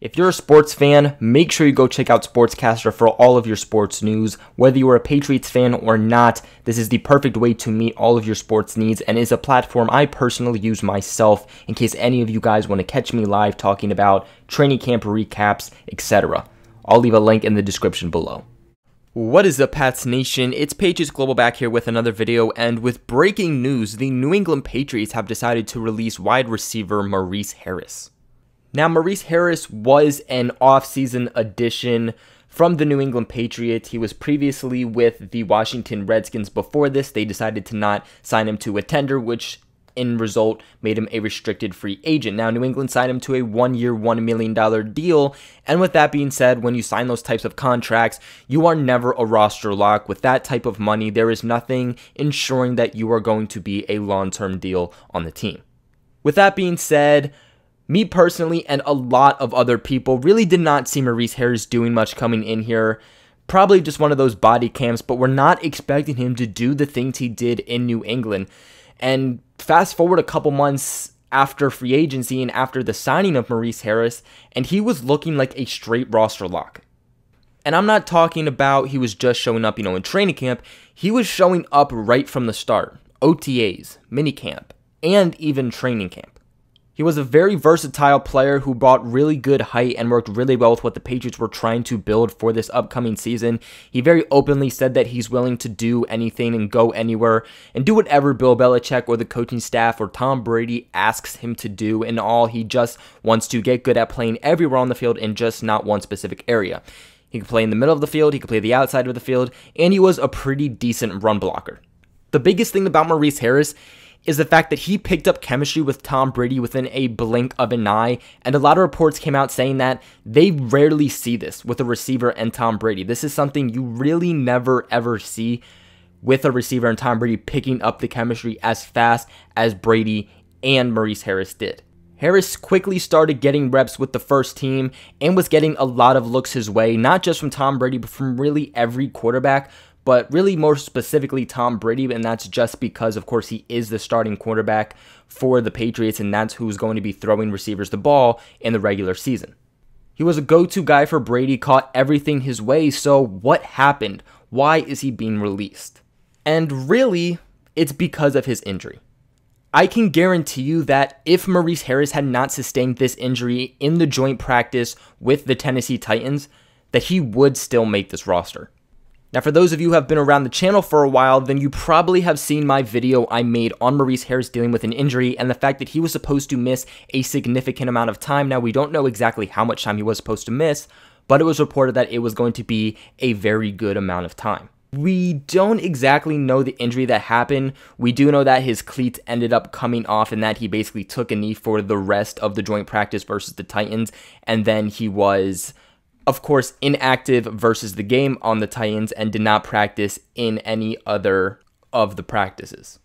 If you're a sports fan, make sure you go check out SportsCastr for all of your sports news. Whether you are a Patriots fan or not, this is the perfect way to meet all of your sports needs and is a platform I personally use myself in case any of you guys want to catch me live talking about training camp recaps, etc. I'll leave a link in the description below. What is up, Pats Nation? It's Patriots Global back here with another video, and with breaking news, the New England Patriots have decided to release wide receiver Maurice Harris. Now, Maurice Harris was an offseason addition from the New England Patriots. He was previously with the Washington Redskins. Before this, they decided to not sign him to a tender, which in result made him a restricted free agent. Now, New England signed him to a one-year, $1 million deal. And with that being said, when you sign those types of contracts, you are never a roster lock. With that type of money, there is nothing ensuring that you are going to be a long-term deal on the team. With that being said, me personally and a lot of other people really did not see Maurice Harris doing much coming in here. Probably just one of those body cams, but we're not expecting him to do the things he did in New England. And fast forward a couple months after free agency and after the signing of Maurice Harris, and he was looking like a straight roster lock. And I'm not talking about he was just showing up, in training camp. He was showing up right from the start. OTAs, minicamp, and even training camp. He was a very versatile player who brought really good height and worked really well with what the Patriots were trying to build for this upcoming season. He very openly said that he's willing to do anything and go anywhere and do whatever Bill Belichick or the coaching staff or Tom Brady asks him to do. And all, he just wants to get good at playing everywhere on the field and just not one specific area. He could play in the middle of the field, he could play the outside of the field, and he was a pretty decent run blocker. The biggest thing about Maurice Harris is the fact that he picked up chemistry with Tom Brady within a blink of an eye, and a lot of reports came out saying that they rarely see this with a receiver and Tom Brady. This is something you really never ever see with a receiver and Tom Brady picking up the chemistry as fast as Brady and Maurice Harris did. Harris quickly started getting reps with the first team and was getting a lot of looks his way, not just from Tom Brady, but from really every quarterback, but really more specifically Tom Brady, and that's just because, of course, he is the starting quarterback for the Patriots, and that's who's going to be throwing receivers the ball in the regular season. He was a go-to guy for Brady, caught everything his way, so what happened? Why is he being released? And really, it's because of his injury. I can guarantee you that if Maurice Harris had not sustained this injury in the joint practice with the Tennessee Titans, that he would still make this roster. Now, for those of you who have been around the channel for a while, then you probably have seen my video I made on Maurice Harris dealing with an injury and the fact that he was supposed to miss a significant amount of time. Now, we don't know exactly how much time he was supposed to miss, but it was reported that it was going to be a very good amount of time. We don't exactly know the injury that happened. We do know that his cleats ended up coming off and that he basically took a knee for the rest of the joint practice versus the Titans, and then he was, of course, inactive versus the game on the Titans and did not practice in any other of the practices.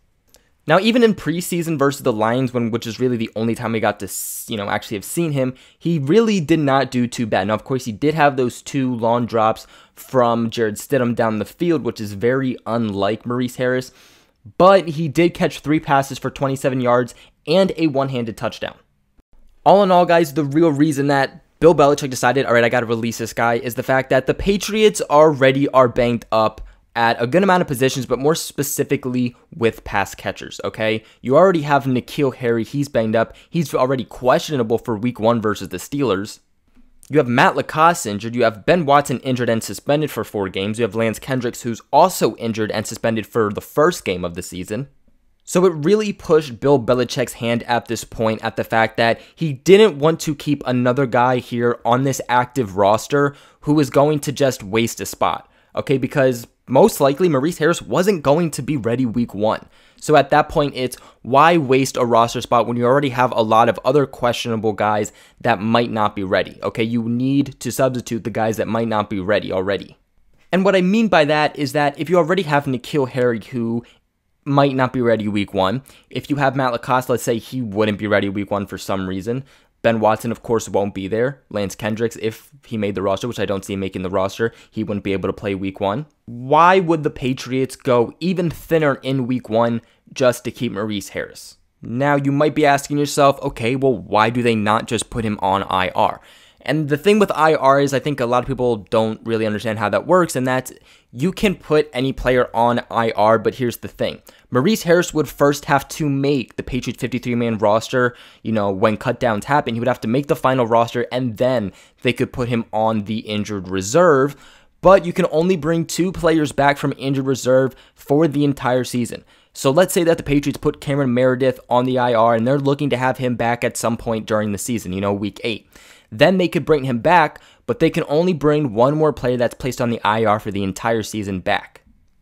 Now, even in preseason versus the Lions, which is really the only time we got to, actually have seen him, he really did not do too bad. Now, of course, he did have those two long drops from Jarrett Stidham down the field, which is very unlike Maurice Harris, but he did catch 3 passes for 27 yards and a one-handed touchdown. All in all, guys, the real reason that Bill Belichick decided, all right, I got to release this guy, is the fact that the Patriots already are banged up at a good amount of positions, but more specifically with pass catchers, okay? You already have N'Keal Harry, he's banged up. He's already questionable for week 1 versus the Steelers. You have Matt LaCosse injured. You have Ben Watson injured and suspended for 4 games. You have Lance Kendricks, who's also injured and suspended for the first game of the season. So it really pushed Bill Belichick's hand at this point at the fact that he didn't want to keep another guy here on this active roster who was going to just waste a spot, okay? Because most likely Maurice Harris wasn't going to be ready week 1. So at that point, it's why waste a roster spot when you already have a lot of other questionable guys that might not be ready, okay? You need to substitute the guys that might not be ready already. And what I mean by that is that if you already have N'Keal Harry, who might not be ready week 1. If you have Matt LaCosse, let's say he wouldn't be ready week 1 for some reason. Ben Watson, of course, won't be there. Lance Kendricks, if he made the roster, which I don't see him making the roster, he wouldn't be able to play week 1. Why would the Patriots go even thinner in week 1 just to keep Maurice Harris? Now, you might be asking yourself, okay, well, why do they not just put him on IR? And the thing with IR is I think a lot of people don't really understand how that works, and that's you can put any player on IR, but here's the thing. Maurice Harris would first have to make the Patriots 53-man roster, when cutdowns happen. He would have to make the final roster, and then they could put him on the injured reserve. But you can only bring 2 players back from injured reserve for the entire season. So let's say that the Patriots put Cameron Meredith on the IR, and they're looking to have him back at some point during the season, week 8. Then they could bring him back, but they can only bring 1 more player that's placed on the IR for the entire season back.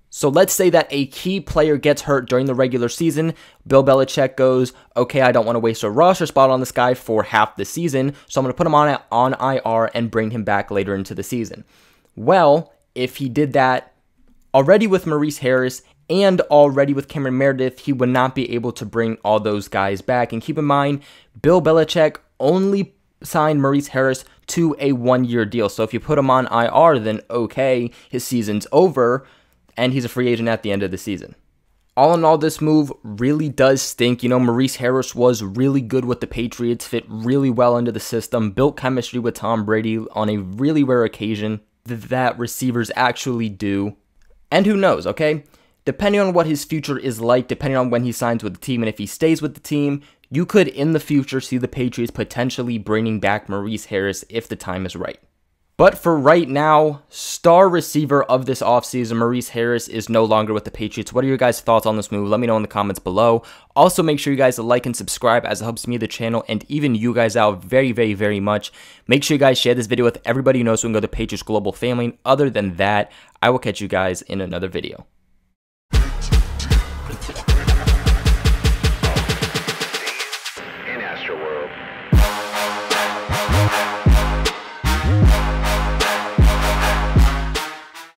So let's say that a key player gets hurt during the regular season. Bill Belichick goes, okay, I don't want to waste a roster spot on this guy for half the season, so I'm going to put him on IR and bring him back later into the season. Well, if he did that already with Maurice Harris and already with Cameron Meredith, he would not be able to bring all those guys back. And keep in mind, Bill Belichick only signed Maurice Harris to a 1-year deal. So if you put him on IR, then okay, his season's over, and he's a free agent at the end of the season. All in all, this move really does stink. Maurice Harris was really good with the Patriots, fit really well into the system, built chemistry with Tom Brady on a really rare occasion that receivers actually do. And who knows, okay? Depending on what his future is like, depending on when he signs with the team, and if he stays with the team, you could in the future see the Patriots potentially bringing back Maurice Harris if the time is right. But for right now, star receiver of this offseason, Maurice Harris, is no longer with the Patriots. What are your guys' thoughts on this move? Let me know in the comments below. Also, make sure you guys like and subscribe, as it helps me, the channel, and even you guys out very, very, very much. Make sure you guys share this video with everybody you know so we can go to the Patriots Global family. And other than that, I will catch you guys in another video.